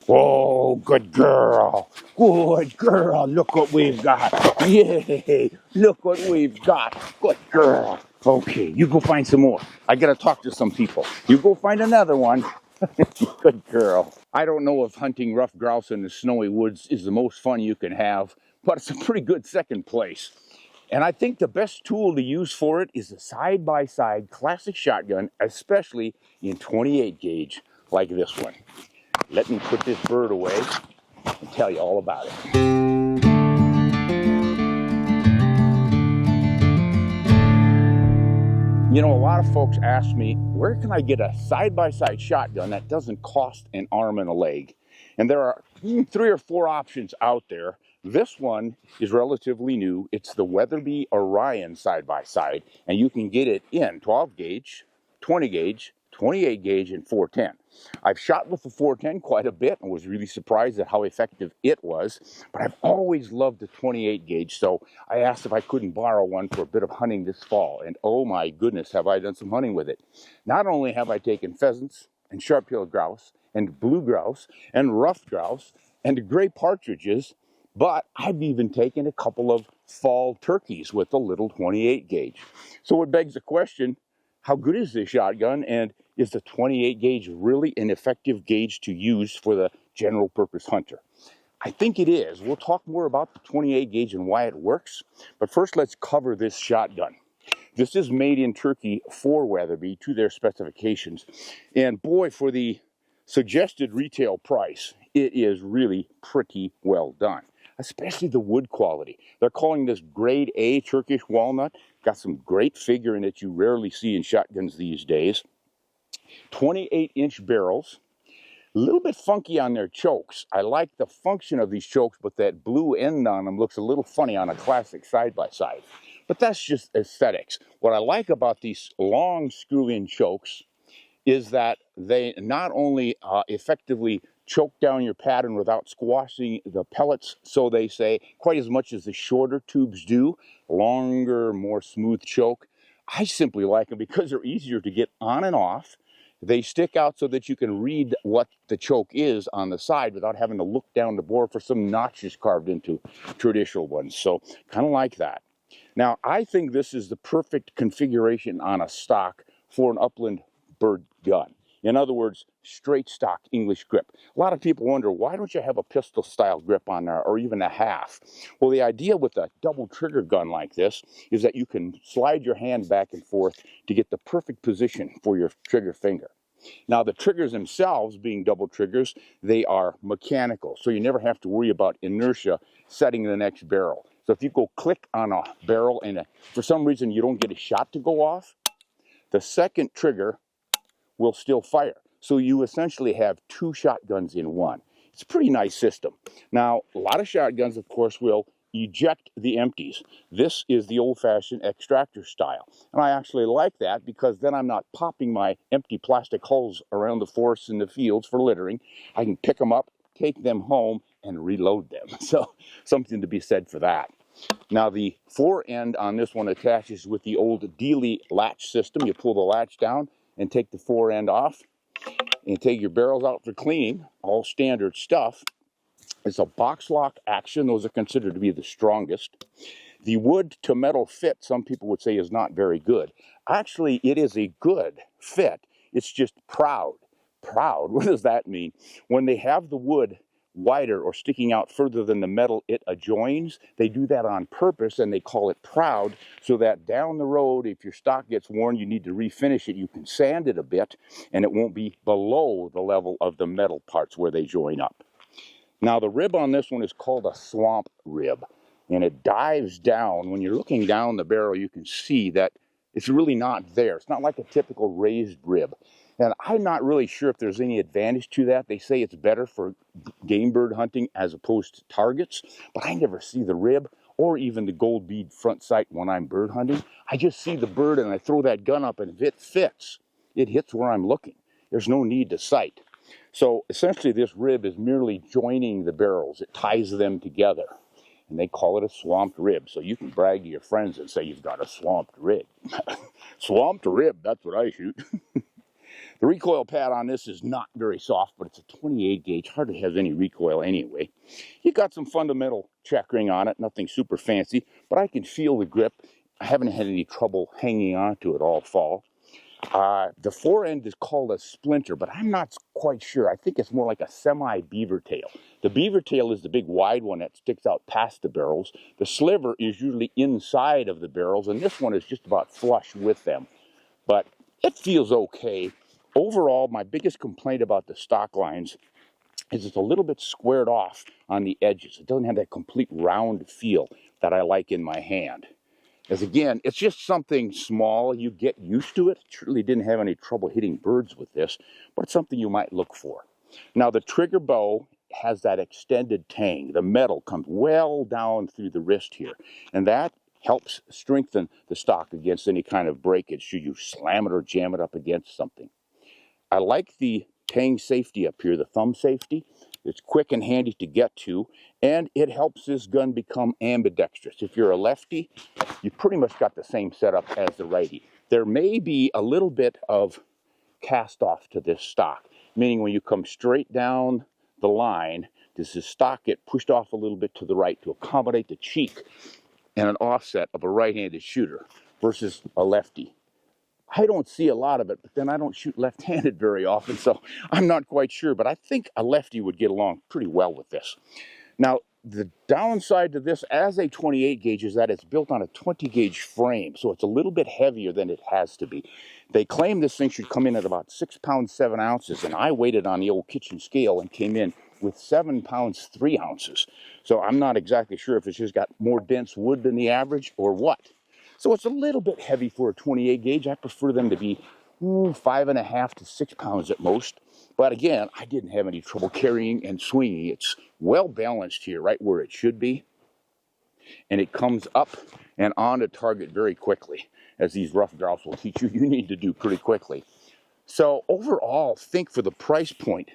Oh, good girl. Good girl. Look what we've got. Yay. Look what we've got. Good girl. Okay, you go find some more. I got to talk to some people. You go find another one. Good girl. I don't know if hunting rough grouse in the snowy woods is the most fun you can have, but it's a pretty good second place. And I think the best tool to use for it is a side-by-side classic shotgun, especially in 28 gauge like this one. Let me put this bird away and tell you all about it. You know, a lot of folks ask me, where can I get a side-by-side shotgun that doesn't cost an arm and a leg? And there are 3 or 4 options out there. This one is relatively new. It's the Weatherby Orion side-by-side, and you can get it in 12 gauge, 20 gauge, 28 gauge, and 410. I've shot with the 410 quite a bit and was really surprised at how effective it was, but I've always loved the 28 gauge, so I asked if I couldn't borrow one for a bit of hunting this fall, and oh my goodness, have I done some hunting with it. Not only have I taken pheasants and sharp-tailed grouse and blue grouse and rough grouse and gray partridges, but I've even taken a couple of fall turkeys with a little 28 gauge. So it begs the question, how good is this shotgun, and is the 28 gauge really an effective gauge to use for the general purpose hunter? I think it is. We'll talk more about the 28 gauge and why it works, but first let's cover this shotgun. This is made in Turkey for Weatherby to their specifications, and boy, for the suggested retail price, it is really pretty well done, especially the wood quality. They're calling this grade A Turkish walnut. Got some great figure in it you rarely see in shotguns these days. 28-inch barrels. A little bit funky on their chokes. I like the function of these chokes, but that blue end on them looks a little funny on a classic side-by-side. But that's just aesthetics. What I like about these long screw-in chokes is that they not only effectively choke down your pattern without squashing the pellets, so they say, quite as much as the shorter tubes do, longer, more smooth choke. I simply like them because they're easier to get on and off. They stick out so that you can read what the choke is on the side without having to look down the bore for some notches carved into traditional ones. So kind of like that. Now, I think this is the perfect configuration on a stock for an Upland Bird gun. In other words, straight stock English grip. A lot of people wonder, why don't you have a pistol style grip on there or even a half? Well, the idea with a double trigger gun like this is that you can slide your hand back and forth to get the perfect position for your trigger finger. Now, the triggers themselves, being double triggers, they are mechanical, so you never have to worry about inertia setting the next barrel. So if you go click on a barrel and for some reason you don't get a shot to go off, the second trigger will still fire. So you essentially have 2 shotguns in one. It's a pretty nice system. Now, a lot of shotguns, of course, will eject the empties. This is the old-fashioned extractor style. And I actually like that because then I'm not popping my empty plastic hulls around the forests and the fields for littering. I can pick them up, take them home, and reload them. So something to be said for that. Now, the fore end on this one attaches with the old Dealey latch system. You pull the latch down and take the fore end off and take your barrels out for cleaning, all standard stuff. It's a box lock action. Those are considered to be the strongest. The wood to metal fit, some people would say, is not very good. Actually, it is a good fit. It's just proud. Proud, what does that mean? When they have the wood wider or sticking out further than the metal it adjoins, they do that on purpose and they call it proud, so that down the road, if your stock gets worn, you need to refinish it, you can sand it a bit and it won't be below the level of the metal parts where they join up. Now, the rib on this one is called a swamp rib, and it dives down. When you're looking down the barrel, you can see that it's really not there. It's not like a typical raised rib. And I'm not really sure if there's any advantage to that. They say it's better for game bird hunting as opposed to targets, but I never see the rib or even the gold bead front sight when I'm bird hunting. I just see the bird and I throw that gun up, and if it fits, it hits where I'm looking. There's no need to sight. So essentially this rib is merely joining the barrels. It ties them together, and they call it a swamped rib. So you can brag to your friends and say you've got a swamped rib. Swamped rib, that's what I shoot. The recoil pad on this is not very soft, but it's a 28 gauge, hardly has any recoil anyway. You got some fundamental checkering on it, nothing super fancy, but I can feel the grip. I haven't had any trouble hanging on to it all fall. The fore end is called a splinter, but I'm not quite sure. I think it's more like a semi-beaver tail. The beaver tail is the big wide one that sticks out past the barrels. The sliver is usually inside of the barrels, and this one is just about flush with them. But it feels okay. Overall, my biggest complaint about the stock lines is it's a little bit squared off on the edges. It doesn't have that complete round feel that I like in my hand. As again, it's just something small. You get used to it. Certainly didn't have any trouble hitting birds with this, but it's something you might look for. Now, the trigger bow has that extended tang. The metal comes well down through the wrist here, and that helps strengthen the stock against any kind of breakage should you slam it or jam it up against something. I like the tang safety up here, the thumb safety. It's quick and handy to get to, and it helps this gun become ambidextrous. If you're a lefty, you pretty much got the same setup as the righty. There may be a little bit of cast off to this stock, meaning when you come straight down the line, does the stock get pushed off a little bit to the right to accommodate the cheek and an offset of a right-handed shooter versus a lefty. I don't see a lot of it, but then I don't shoot left-handed very often, so I'm not quite sure, but I think a lefty would get along pretty well with this. Now, the downside to this as a 28 gauge is that it's built on a 20 gauge frame, so it's a little bit heavier than it has to be. They claim this thing should come in at about 6 pounds 7 ounces, and I weighted on the old kitchen scale and came in with 7 pounds 3 ounces. So I'm not exactly sure if it's just got more dense wood than the average or what. So it's a little bit heavy for a 28 gauge. I prefer them to be 5.5 to 6 pounds at most. But again, I didn't have any trouble carrying and swinging. It's well balanced here, right where it should be. And it comes up and on to target very quickly. As these rough grouse will teach you, you need to do pretty quickly. So overall, think for the price point,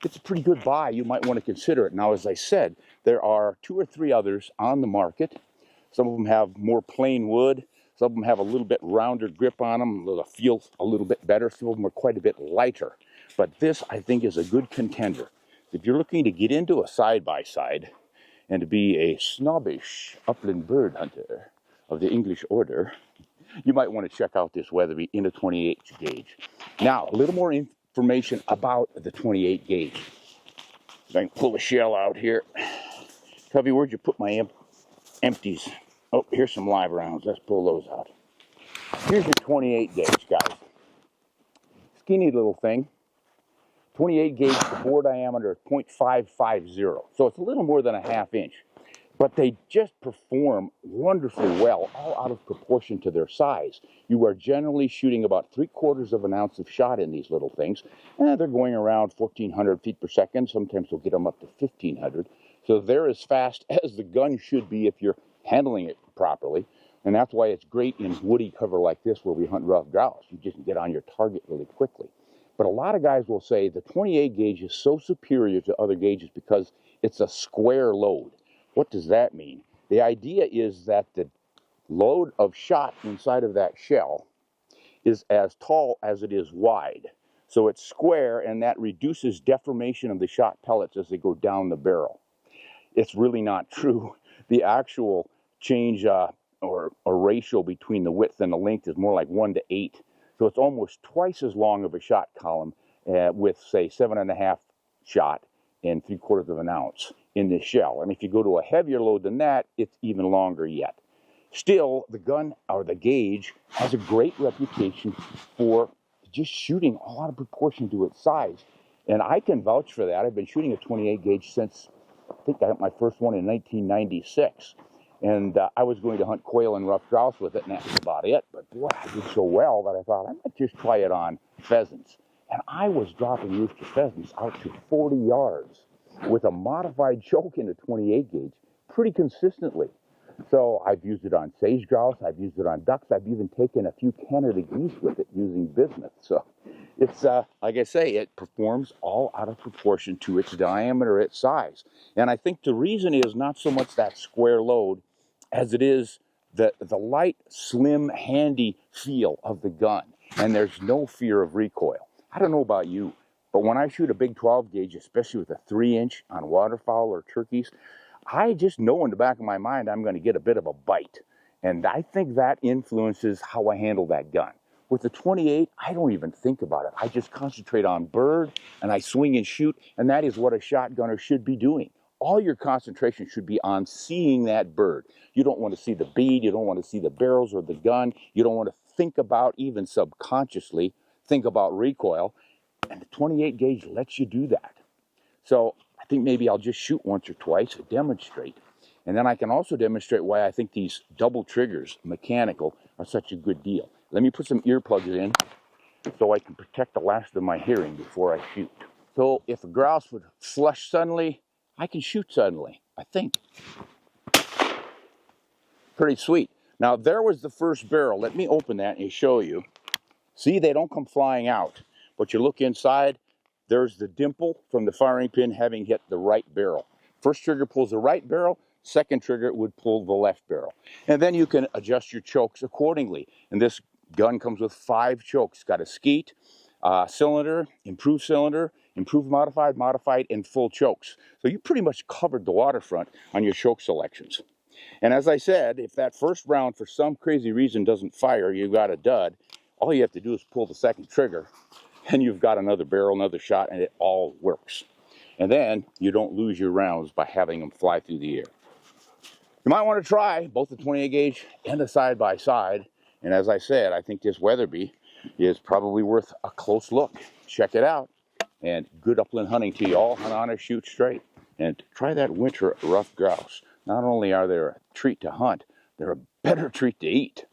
it's a pretty good buy. You might want to consider it. Now, as I said, there are 2 or 3 others on the market. Some of them have more plain wood. Some of them have a little bit rounder grip on them. They'll feel a little bit better. Some of them are quite a bit lighter. But this, I think, is a good contender. If you're looking to get into a side-by-side and to be a snobbish upland bird hunter of the English order, you might want to check out this Weatherby in a 28 gauge. Now, a little more information about the 28 gauge. If I can pull the shell out here. Cubby, where'd you put my empties? Oh, here's some live rounds. Let's pull those out. Here's your 28 gauge, guys. Skinny little thing. 28 gauge, the bore diameter of 0.550. So it's a little more than a ½ inch. But they just perform wonderfully well, all out of proportion to their size. You are generally shooting about 3/4 of an ounce of shot in these little things. And they're going around 1,400 feet per second. Sometimes we'll get them up to 1,500. So they're as fast as the gun should be if you're handling it properly. And that's why it's great in woody cover like this where we hunt rough grouse. You just get on your target really quickly. But a lot of guys will say the 28 gauge is so superior to other gauges because it's a square load. What does that mean? The idea is that the load of shot inside of that shell is as tall as it is wide. So it's square, and that reduces deformation of the shot pellets as they go down the barrel. It's really not true. The actual change or ratio between the width and the length is more like 1 to 8. So it's almost twice as long of a shot column with, say, 7.5 shot and 3/4 of an ounce in this shell. And if you go to a heavier load than that, it's even longer yet. Still, the gun or the gauge has a great reputation for just shooting all out of proportion to its size. And I can vouch for that. I've been shooting a 28 gauge since I think I got my first one in 1996. And I was going to hunt quail and rough grouse with it, and that was about it. But boy, I did so well that I thought I might just try it on pheasants. And I was dropping rooster pheasants out to 40 yards with a modified choke in a 28 gauge pretty consistently. So I've used it on sage grouse, I've used it on ducks, I've even taken a few Canada geese with it using bismuth. So it's, like I say, it performs all out of proportion to its diameter, its size. And I think the reason is not so much that square load as it is the light, slim, handy feel of the gun. And there's no fear of recoil. I don't know about you, but when I shoot a big 12 gauge, especially with a 3-inch on waterfowl or turkeys, I just know in the back of my mind I'm going to get a bit of a bite. And I think that influences how I handle that gun. With the 28, I don't even think about it. I just concentrate on bird and I swing and shoot, and that is what a shotgunner should be doing. All your concentration should be on seeing that bird. You don't want to see the bead, you don't want to see the barrels or the gun, you don't want to think about, even subconsciously, think about recoil, and the 28 gauge lets you do that. So I think maybe I'll just shoot once or twice to demonstrate. And then I can also demonstrate why I think these double triggers, mechanical, are such a good deal. Let me put some earplugs in so I can protect the last of my hearing before I shoot. So if a grouse would flush suddenly, I can shoot suddenly, I think. Pretty sweet. Now there was the first barrel. Let me open that and show you. See, they don't come flying out. But you look inside, there's the dimple from the firing pin having hit the right barrel. First trigger pulls the right barrel, second trigger would pull the left barrel. And then you can adjust your chokes accordingly. And this gun comes with 5 chokes. It's got a skeet, cylinder, improved modified, modified, and full chokes. So you pretty much covered the waterfront on your choke selections. And as I said, if that first round for some crazy reason doesn't fire, you got a dud, all you have to do is pull the second trigger and you've got another barrel, another shot, and it all works. And then you don't lose your rounds by having them fly through the air. You might want to try both the 28 gauge and the side-by-side. And as I said, I think this Weatherby is probably worth a close look. Check it out. And good upland hunting to you all. Hunt on or shoot straight. And try that winter rough grouse. Not only are they a treat to hunt, they're a better treat to eat.